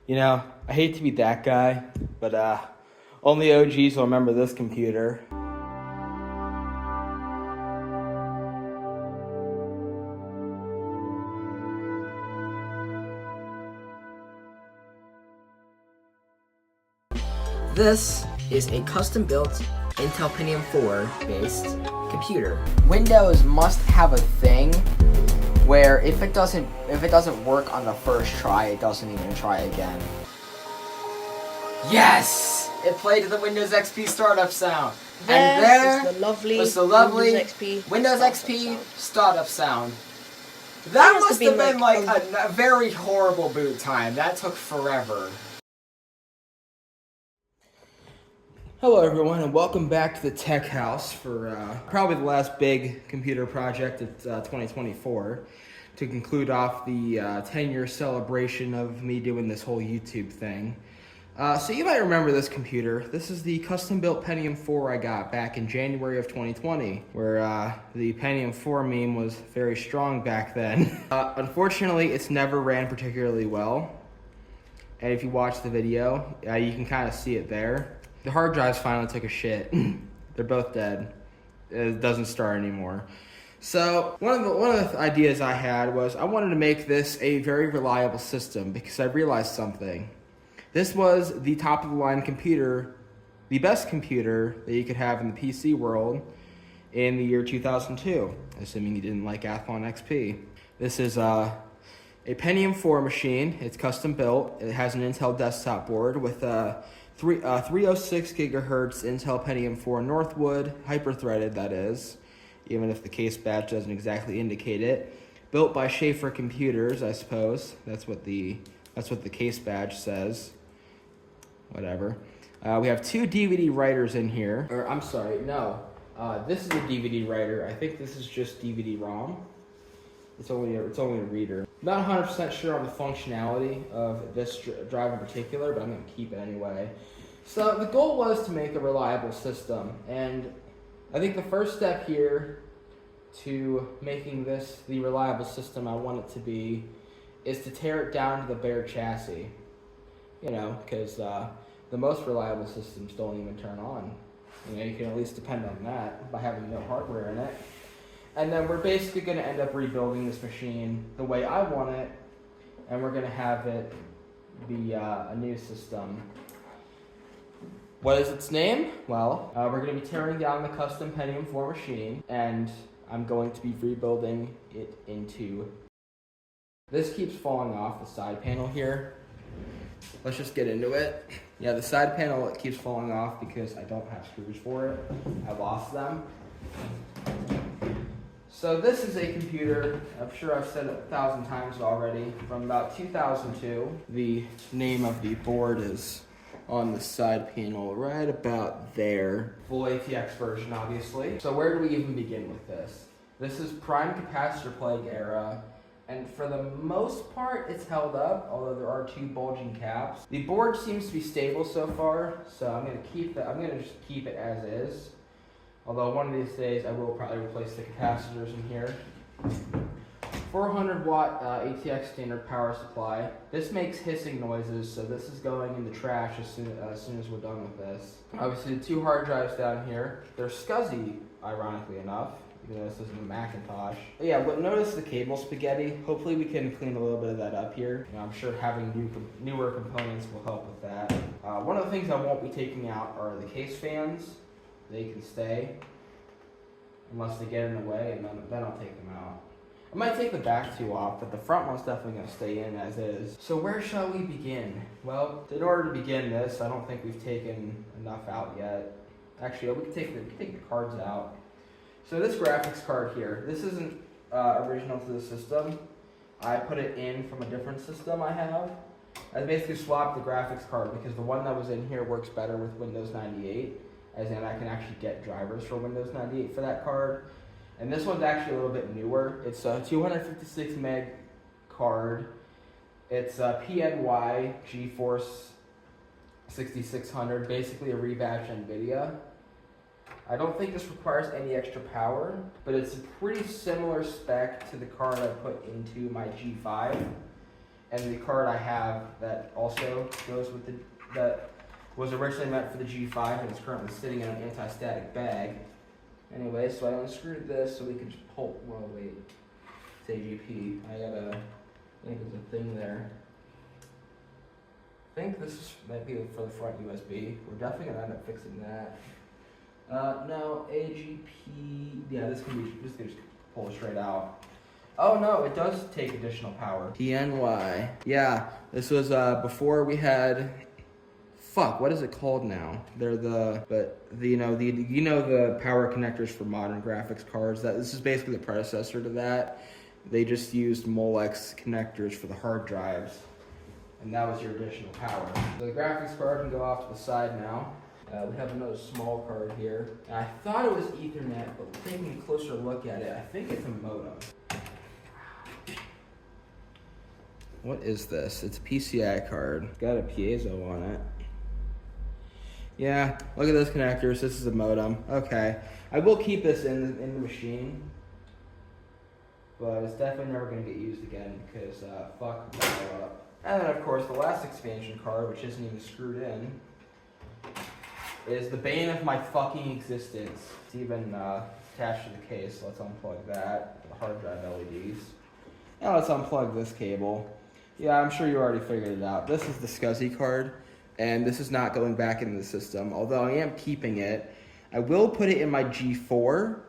You know, I hate to be that guy, but only OGs will remember this computer. This is a custom-built Intel Pentium 4 based computer. Windows must have a thing where if it doesn't work on the first try, it doesn't even try again. Yes! It played the Windows XP startup sound. And there was the lovely Windows XP startup sound. That must have been like a very horrible boot time. That took forever. Hello everyone and welcome back to the Tech House for probably the last big computer project of 2024 to conclude off the 10-year celebration of me doing this whole YouTube thing. So you might remember this computer. This is the custom-built Pentium 4 I got back in January of 2020, where the Pentium 4 meme was very strong back then. Unfortunately, it's never ran particularly well, and if you watch the video, you can kind of see it there. The hard drives finally took a shit. They're both dead. It doesn't start anymore. So one of the ideas I had was I wanted to make this a very reliable system because I realized something. This was the top of the line computer, the best computer that you could have in the PC world in the year 2002, assuming you didn't like Athlon XP. This is a Pentium 4 machine. It's custom built. It has an Intel desktop board with 306 gigahertz Intel Pentium 4 Northwood, hyper-threaded that is, even if the case badge doesn't exactly indicate it. Built by Schaefer Computers, I suppose. That's what the case badge says. Whatever. We have two DVD writers in here. Or I'm sorry, no. This is a DVD writer. I think this is just DVD-ROM. It's only a reader. Not 100% sure on the functionality of this drive in particular, but I'm going to keep it anyway. So the goal was to make a reliable system, and I think the first step here to making this the reliable system I want it to be is to tear it down to the bare chassis. You know, because the most reliable systems don't even turn on. You know, you can at least depend on that by having no hardware in it. And then we're basically going to end up rebuilding this machine the way I want it, and we're going to have it be a new system. What is its name? Well, we're going to be tearing down the custom Pentium 4 machine, and I'm going to be rebuilding it into... This keeps falling off, the side panel here. Let's just get into it. Yeah, the side panel it keeps falling off because I don't have screws for it. I lost them. So this is a computer, I'm sure I've said it 1,000 times already, from about 2002. The name of the board is on the side panel right about there. Full ATX version, obviously. So where do we even begin with this? This is prime capacitor plague era, and for the most part, it's held up, although there are two bulging caps. The board seems to be stable so far, so I'm gonna just keep it as is. Although one of these days I will probably replace the capacitors in here. 400 watt ATX standard power supply. This makes hissing noises, so this is going in the trash as soon as we're done with this. Obviously the two hard drives down here. They're SCSI, ironically enough, even though this isn't a Macintosh. But yeah, but notice the cable spaghetti. Hopefully we can clean a little bit of that up here. You know, I'm sure having newer components will help with that. One of the things I won't be taking out are the case fans. They can stay unless they get in the way, and then I'll take them out. I might take the back two off, but the front one's definitely going to stay in as is. So where shall we begin? Well, in order to begin this, I don't think we've taken enough out yet. Actually, we can take the cards out. So this graphics card here, this isn't original to the system. I put it in from a different system I have. I basically swapped the graphics card because the one that was in here works better with Windows 98. As in I can actually get drivers for Windows 98 for that card. And this one's actually a little bit newer. It's a 256 meg card. It's a PNY GeForce 6600, basically a rebatch NVIDIA. I don't think this requires any extra power, but it's a pretty similar spec to the card I put into my G5. and the card I have that also goes with that was originally meant for the G5 and is currently sitting in an anti-static bag. Anyway, so I unscrewed this so we could just pull. Well, wait, it's AGP. I think there's a thing there. I think this might be for the front USB. We're definitely gonna end up fixing that. No, AGP. Yeah, this can just pull it straight out. Oh no, it does take additional power. PNY. Yeah, this was before we had. Fuck, what is it called now? They're the power connectors for modern graphics cards. This is basically the predecessor to that. They just used Molex connectors for the hard drives, and that was your additional power. So the graphics card can go off to the side now. We have another small card here. And I thought it was Ethernet, but taking a closer look at it, I think it's a modem. What is this? It's a PCI card. Got a piezo on it. Yeah, look at those connectors. This is a modem. Okay. I will keep this in the machine, but it's definitely never going to get used again because fuck that up. And then, of course, the last expansion card, which isn't even screwed in, is the bane of my fucking existence. It's even attached to the case, so let's unplug that. The hard drive LEDs. Now let's unplug this cable. Yeah, I'm sure you already figured it out. This is the SCSI card, and this is not going back into the system, although I am keeping it. I will put it in my G4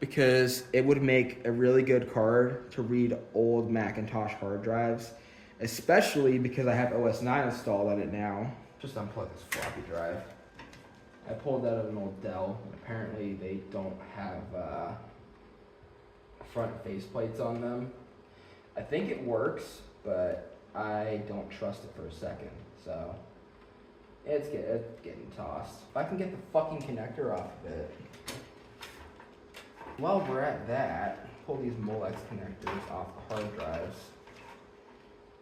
because it would make a really good card to read old Macintosh hard drives, especially because I have OS 9 installed on it now. Just unplug this floppy drive. I pulled that out of an old Dell, and apparently they don't have front faceplates on them. I think it works, but I don't trust it for a second, so it's getting tossed. If I can get the fucking connector off of it. While we're at that, pull these Molex connectors off the hard drives,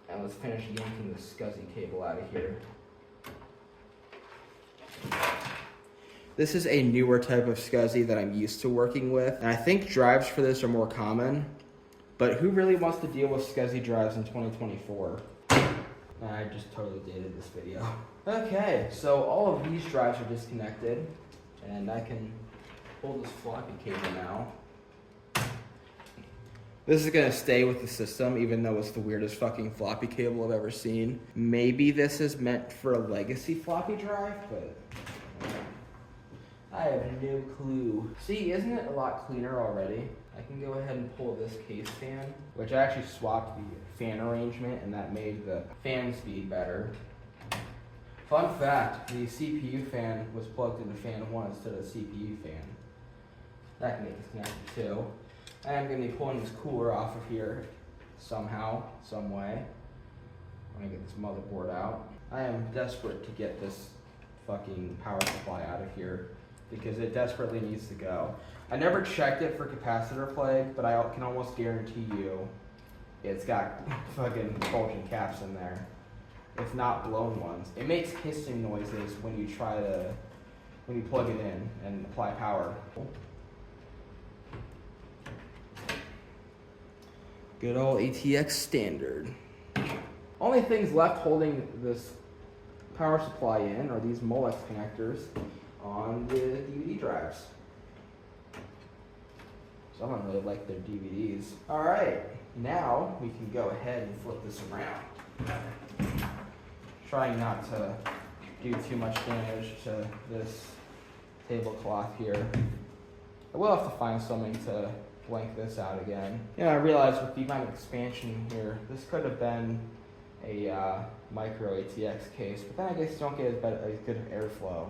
and let's finish yanking the SCSI cable out of here. This is a newer type of SCSI that I'm used to working with, and I think drives for this are more common, but who really wants to deal with SCSI drives in 2024? I just totally dated this video. Okay, so all of these drives are disconnected, and I can pull this floppy cable now. This is gonna stay with the system, even though it's the weirdest fucking floppy cable I've ever seen. Maybe this is meant for a legacy floppy drive, but I have no clue. See, isn't it a lot cleaner already? I can go ahead and pull this case fan, which I actually swapped the fan arrangement, and that made the fan speed better. Fun fact, the CPU fan was plugged into fan 1 instead of the CPU fan. That can get disconnected too. I am going to be pulling this cooler off of here somehow, some way. I'm going to get this motherboard out. I am desperate to get this fucking power supply out of here because it desperately needs to go. I never checked it for capacitor plague, but I can almost guarantee you it's got fucking bulging caps in there, if not blown ones. It makes hissing noises when you plug it in and apply power. Good old ATX standard. Only things left holding this power supply in are these Molex connectors on the DVD drives. Someone really liked their DVDs. All right, now we can go ahead and flip this around. Trying not to do too much damage to this tablecloth here. I will have to find something to blank this out again. Yeah, I realized with the amount of expansion here, this could have been a micro ATX case, but then I guess you don't get as good airflow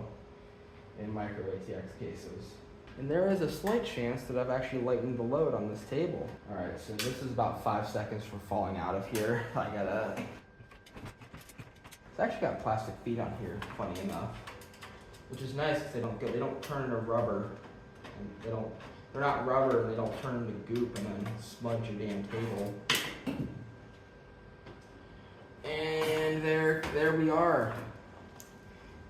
in micro ATX cases. And there is a slight chance that I've actually lightened the load on this table. All right, so this is about 5 seconds from falling out of here. It's actually got plastic feet on here, funny enough, which is nice because they don't turn into rubber. And they're not rubber and they don't turn into goop and then smudge your damn table. And there we are.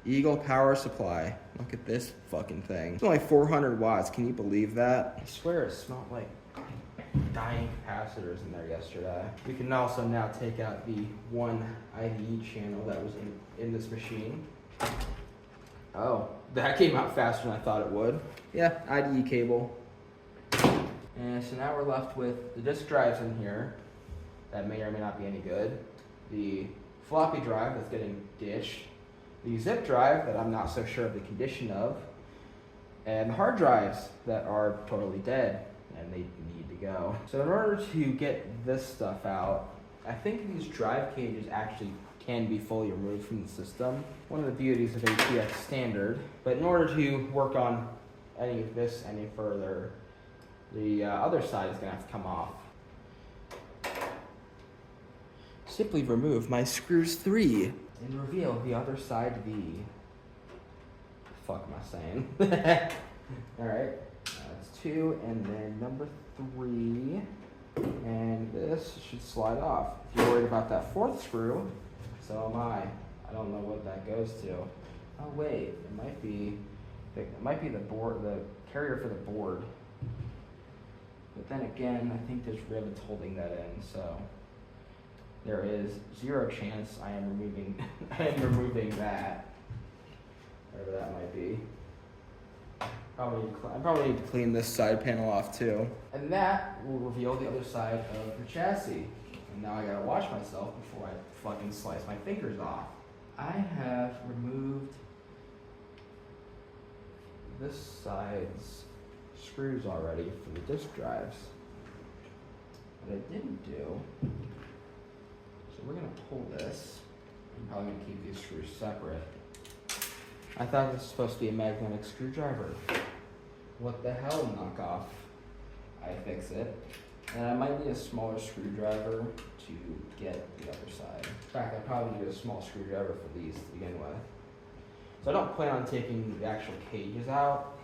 Eagle power supply. Look at this fucking thing. It's only 400 watts. Can you believe that? I swear it smelled like dying capacitors in there yesterday. We can also now take out the one IDE channel that was in this machine. Oh, that came out faster than I thought it would. Yeah, IDE cable. And so now we're left with the disk drives in here that may or may not be any good. The floppy drive that's getting ditched. The zip drive that I'm not so sure of the condition of. And the hard drives that are totally dead and they need to go. So in order to get this stuff out, I think these drive cages actually can be fully removed from the system. One of the beauties of ATX standard. But in order to work on any of this any further, the other side is gonna have to come off. Simply remove my screws 3 and reveal the other side to be. Fuck am I saying? Alright, that's 2, and then number 3, and this should slide off. If you're worried about that 4th screw, so am I. I don't know what that goes to. Oh wait, it might be the board, the carrier for the board. But then again, I think there's rivets holding that in, so there is 0 chance I am removing that. Whatever that might be. I probably need to clean this side panel off too. And that will reveal the other side of the chassis. And now I gotta watch myself before I fucking slice my fingers off. I have removed this side's screws already for the disk drives. What I didn't do, so we're gonna pull this. I'm probably gonna keep these screws separate. I thought this was supposed to be a magnetic screwdriver. What the hell, knockoff? I fix it. And I might need a smaller screwdriver to get the other side. In fact, I probably need a small screwdriver for these to begin with. So I don't plan on taking the actual cages out,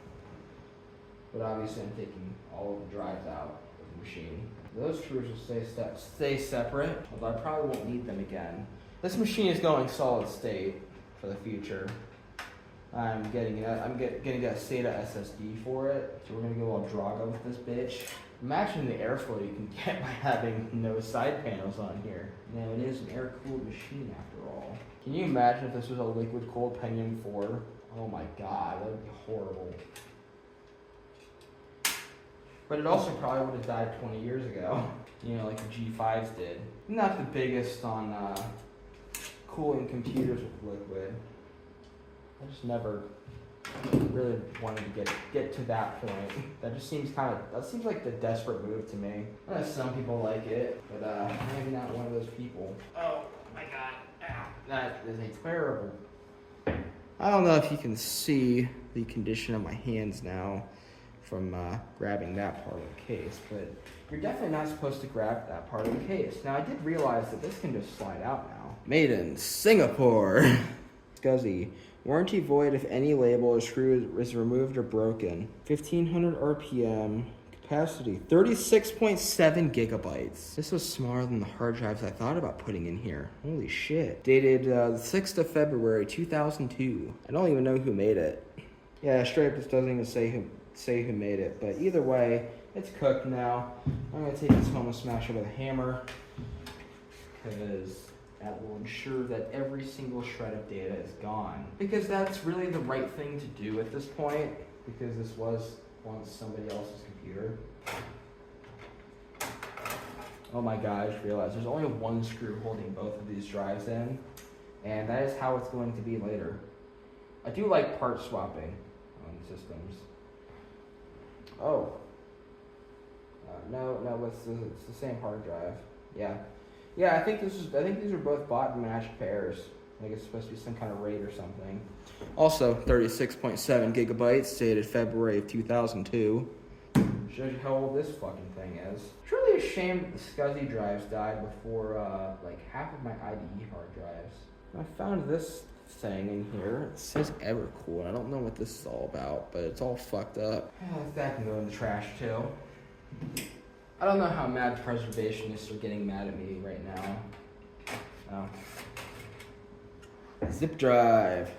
but obviously I'm taking all of the drives out of the machine. Those screws will stay separate, although I probably won't need them again. This machine is going solid state for the future. I'm getting a SATA SSD for it, so we're gonna go all Drago with this bitch. Imagine the airflow you can get by having no side panels on here. Now it is an air-cooled machine after all. Can you imagine if this was a liquid-cooled Pentium 4? Oh my god, that would be horrible. But it also probably would have died 20 years ago. You know, like the G5s did. I'm not the biggest on cooling computers with liquid. I just never really wanted to get to that point. That just seems that seems like the desperate move to me. I know some people like it, but I'm not one of those people. Oh my god, ow. That is a terrible. I don't know if you can see the condition of my hands now from grabbing that part of the case, but you're definitely not supposed to grab that part of the case. Now I did realize that this can just slide out now. Made in Singapore. Scuzzy. Warranty void if any label or screw is removed or broken. 1500 RPM. Capacity 36.7 gigabytes. This was smaller than the hard drives I thought about putting in here. Holy shit. Dated the 6th of February 2002. I don't even know who made it. Yeah, straight up, this doesn't even say who made it. But either way, it's cooked now. I'm gonna take this home and smash it with a hammer, because that will ensure that every single shred of data is gone. Because that's really the right thing to do at this point, because this was once somebody else's computer. Oh my god, I just realized there's only one screw holding both of these drives in, and that is how it's going to be later. I do like part swapping on systems. Oh. No, it's the same hard drive. Yeah, I think these are both bought in matched pairs. I think it's supposed to be some kind of rate or something. Also, 36.7 gigabytes, dated February of 2002. Shows you how old this fucking thing is. It's really a shame that the SCSI drives died before like half of my IDE hard drives. I found this thing in here. It says Evercool. I don't know what this is all about, but it's all fucked up. That can go in the trash too. I don't know how mad preservationists are getting mad at me right now. Oh. Zip drive.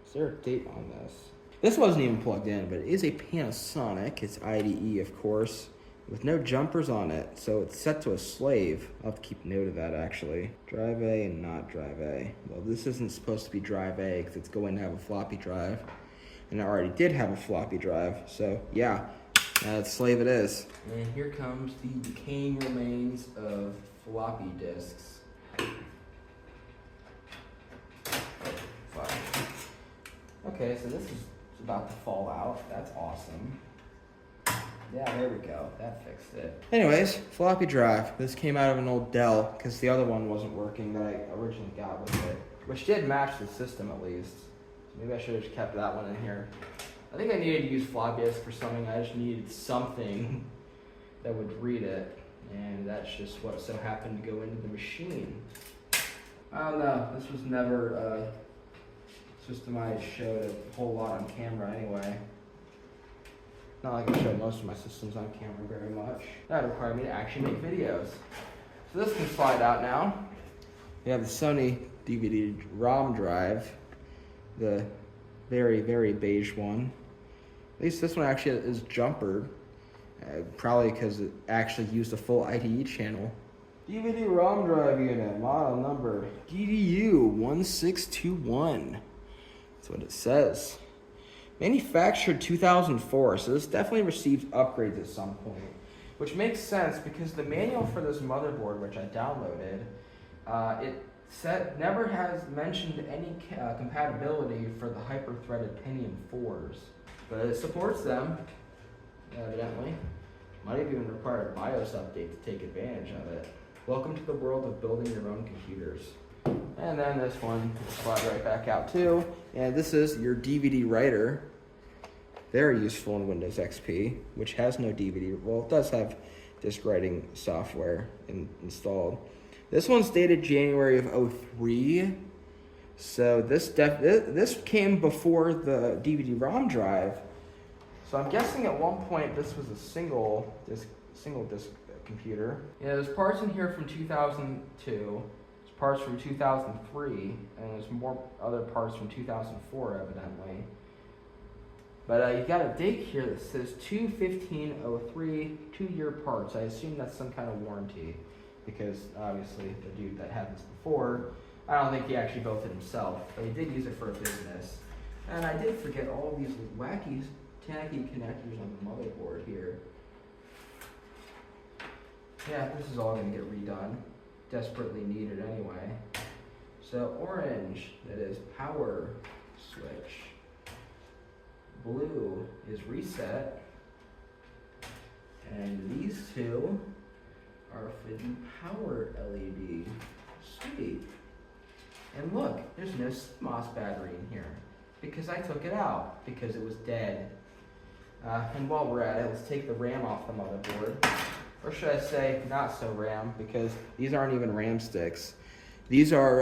Is there a date on this? This wasn't even plugged in, but it is a Panasonic. It's IDE, of course. with no jumpers on it, so it's set to a slave. I'll have to keep note of that, actually. Drive A and not drive A. Well, this isn't supposed to be drive A because it's going to have a floppy drive, and I already did have a floppy drive, so yeah, slave it is. And here comes the decaying remains of floppy disks. Fuck. Okay, so this is about to fall out. That's awesome. Yeah, there we go. That fixed it. Anyways, floppy drive. This came out of an old Dell because the other one wasn't working that I originally got with it, which did match the system at least. So maybe I should have just kept that one in here. I think I needed to use floppy disk for something. I just needed something that would read it, and that's just what so happened to go into the machine. I don't know. This was never a system I showed a whole lot on camera anyway. Not like I show most of my systems on camera very much. That required me to actually make videos. So this can slide out now. We have the Sony DVD ROM drive, the very, very beige one. At least this one actually is jumpered, probably because it actually used a full IDE channel. DVD ROM drive unit, model number DDU1621. That's what it says. Manufactured 2004, so this definitely received upgrades at some point, which makes sense because the manual for this motherboard, which I downloaded, it never has mentioned any compatibility for the hyper-threaded Pentium 4s, but it supports them, evidently. Might have even required a BIOS update to take advantage of it. Welcome to the world of building your own computers. And then this one will slide right back out too. And this is your DVD writer. Very useful in Windows XP, which has no DVD. Well, it does have disk writing software installed. This one's dated January of 03. So this came before the DVD-ROM drive. So I'm guessing at one point this was a single disc computer. Yeah, there's parts in here from 2002. Parts from 2003, and there's more other parts from 2004, evidently. But you got a date here that says 2/15/03, 2-year parts. I assume that's some kind of warranty, because obviously the dude that had this before, I don't think he actually built it himself, but he did use it for a business. And I did forget all these wacky, tacky connectors on the motherboard here. Yeah, this is all going to get redone. Desperately needed anyway. So orange, that is power switch. Blue is reset. And these two are for the power LED. Sweet. And look, there's no CMOS battery in here because I took it out because it was dead. And while we're at it, let's take the RAM off the motherboard. Or should I say, not so RAM, because these aren't even RAM sticks. These are,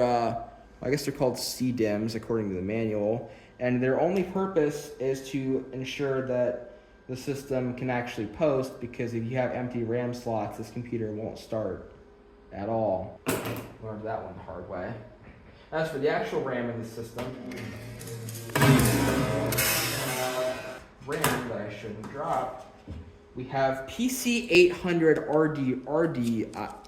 I guess they're called CDIMMs according to the manual, and their only purpose is to ensure that the system can actually post, because if you have empty RAM slots, this computer won't start at all. Learned that one the hard way. As for the actual RAM in the system, RAM that I shouldn't drop, we have PC800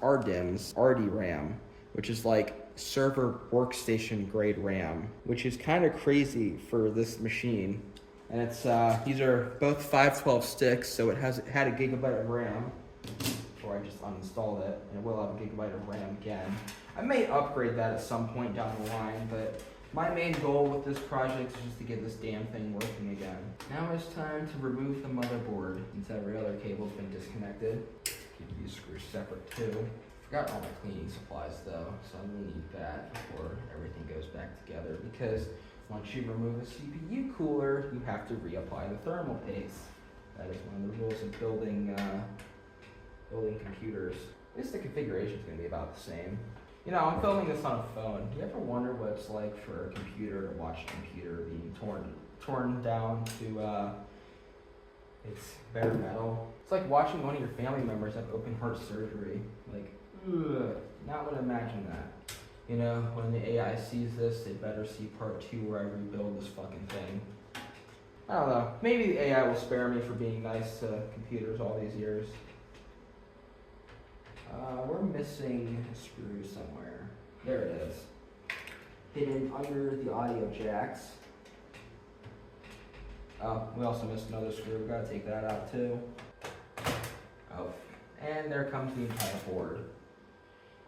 RDIMMs, RAM, which is like server workstation grade RAM, which is kind of crazy for this machine. And it's these are both 512 sticks, so it had a gigabyte of RAM before I just uninstalled it, and it will have a gigabyte of RAM again. I may upgrade that at some point down the line, but my main goal with this project is just to get this damn thing working again. Now it's time to remove the motherboard, since every other cable's been disconnected. Keep these screws separate too. Forgot all my cleaning supplies though, so I'm gonna need that before everything goes back together, because once you remove the CPU cooler, you have to reapply the thermal paste. That is one of the rules of building computers. At least the configuration is gonna be about the same. You know, I'm filming this on a phone. Do you ever wonder what it's like for a computer to watch a computer being torn down to its bare metal? It's like watching one of your family members have open heart surgery. Like, ugh, not gonna imagine that. You know, when the AI sees this, they better see part 2 where I rebuild this fucking thing. I don't know. Maybe the AI will spare me for being nice to computers all these years. We're missing a screw somewhere. There it is. Hidden under the audio jacks. Oh, we also missed another screw. We've got to take that out too. Oh, and there comes the entire board.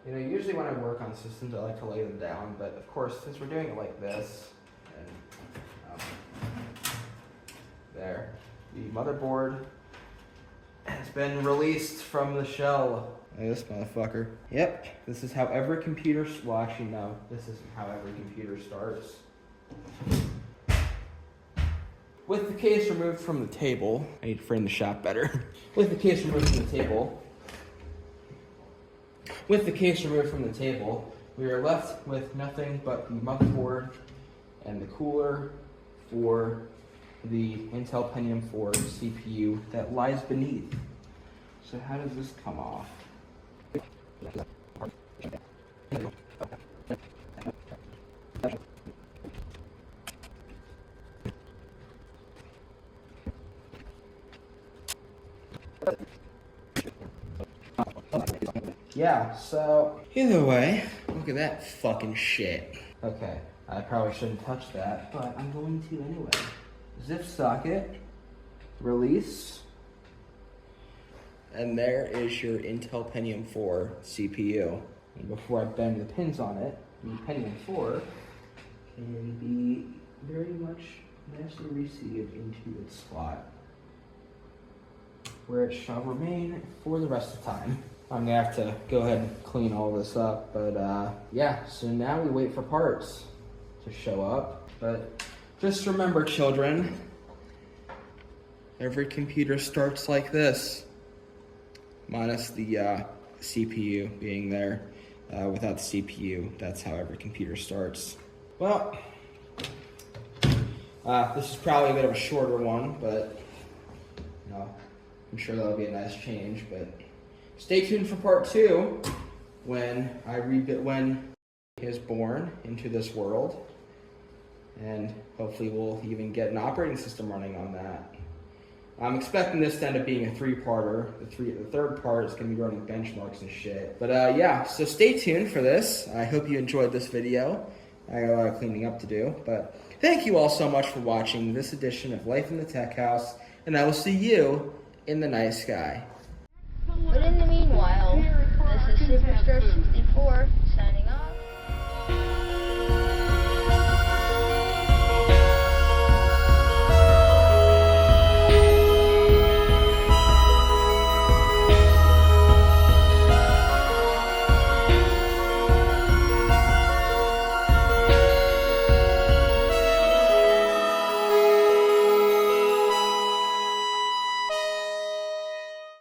You know, usually when I work on systems, I like to lay them down, but of course, since we're doing it like this, and there, the motherboard has been released from the shell. Look at this motherfucker. Yep, this is how every computer, well actually no, this isn't how every computer starts. With the case removed from the table, I need to frame the shot better. With the case removed from the table, we are left with nothing but the motherboard and the cooler for the Intel Pentium 4 CPU that lies beneath. So how does this come off? Yeah, so either way, look at that fucking shit. Okay, I probably shouldn't touch that, but I'm going to anyway. Zip socket, release, and there is your Intel Pentium 4 CPU. And before I bend the pins on it, the Pentium 4 can be very much nicely received into its slot, where it shall remain for the rest of the time. I'm gonna have to go ahead and clean all this up, but yeah, so now we wait for parts to show up. But just remember, children, every computer starts like this, minus the CPU being there. Without the CPU, that's how every computer starts. Well, this is probably a bit of a shorter one, but you know, I'm sure that'll be a nice change. But stay tuned for part 2 when when he is born into this world, and hopefully we'll even get an operating system running on that. I'm expecting this to end up being a 3-parter. The third part is going to be running benchmarks and shit. But yeah, so stay tuned for this. I hope you enjoyed this video. I got a lot of cleaning up to do. But thank you all so much for watching this edition of Life in the Tech House, and I will see you in the night sky. But in the meanwhile, this is Superstar 64.